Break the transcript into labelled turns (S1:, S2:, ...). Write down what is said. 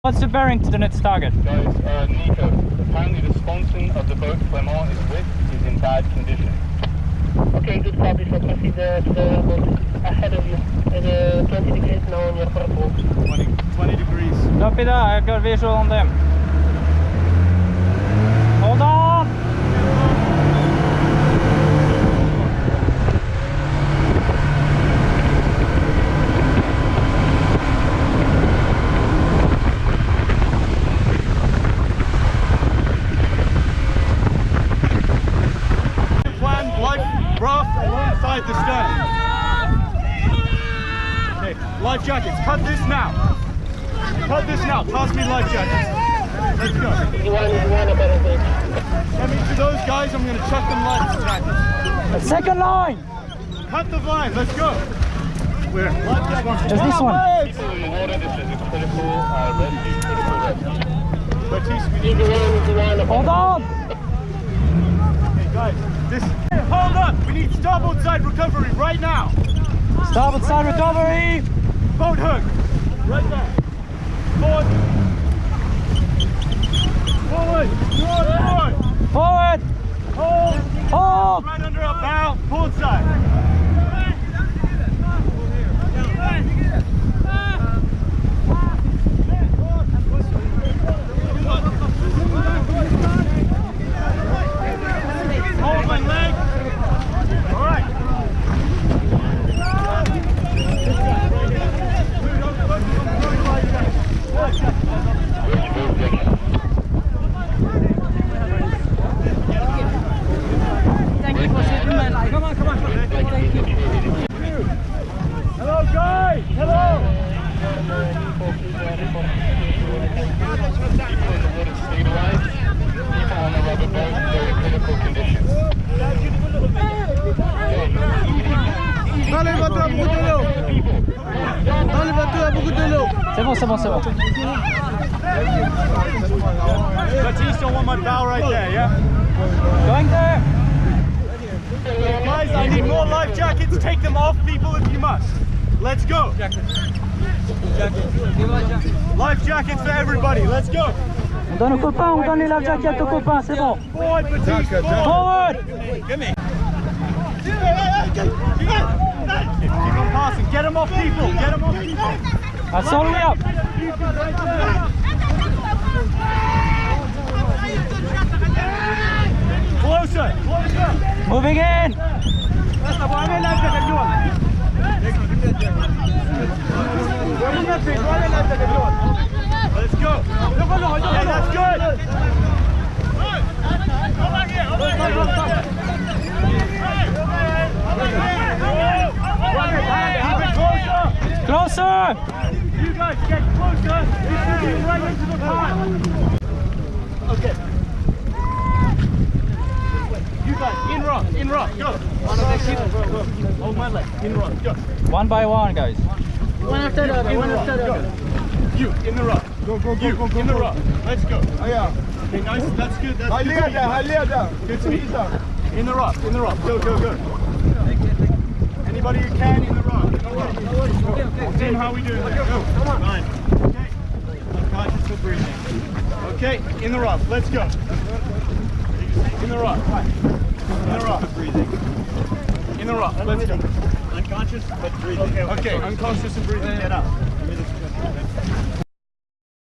S1: What's the bearing to the next target?
S2: Guys, Nico, apparently the sponson of the boat Clement is with is in bad condition.
S3: Okay, good copy, so proceed to the boat ahead of you. At 20 degrees now on your purple.
S2: 20 degrees.
S1: Copy that, I got visual on them. Hold on!
S2: Alongside the stern. Okay, life jackets. Cut this now. Cut this now. Pass me life jackets. Let's go. Get me to those guys. I'm going to chuck them life jackets.
S1: Second line!
S2: Cut the line. Let's go. Where? Life jackets.
S1: Just this one.
S2: People in the water. This is a critical rescue. Baptiste, we need
S1: Hold on!
S2: Okay, guys. This. Hold up! We need starboard side recovery right now!
S1: Starboard side recovery!
S2: Boat hook! Right there! Forward! Forward! Forward!
S1: Forward!
S2: Hold!
S1: Hold!
S2: Right under our bow, port side! Hold my leg! Alright! Hello guys! Hello! People in the water stabilized. People on the rubber boat, they're in critical condition.
S4: Dans les bateaux à beaucoup de l'eau. Dans les bateaux à beaucoup de l'eau.
S1: C'est bon, c'est bon, c'est bon.
S2: Baptiste, I want my bow right there, yeah?
S1: Going there!
S2: Guys, I need more life jackets. Take them off, people, if you must. Let's go. Life jackets for everybody. Let's go.
S1: On donne aux copains, on donne les life jackets aux copains, c'est bon.
S2: Forward, Baptiste.
S1: Forward!
S2: Give me. Keep on passing. Get them off, people. Get them off, people.
S1: That's all we up.
S2: Closer. Closer.
S1: Moving in!
S2: Let's go. Hey, that's good. Keep it closer.
S1: Closer!
S2: You guys get closer. This should be right into the pond. Okay. You guys, in rock, go. Hold my leg, in rock, go.
S1: One by one, guys.
S3: One after the other, one after the other.
S2: You, in the rock. Go, in the rock. Let's go.
S4: Yeah.
S2: Okay, nice, that's good, that's good. Good speed. In the rock, go. Anybody who can, in the rock. Tim, how we doing? Go. Come on. Fine. Okay. Unconscious for breathing. Okay, in the rock, let's go. In the rock. In the rock. In the rock, let's go. Unconscious but breathing. Okay, unconscious and breathing, get up.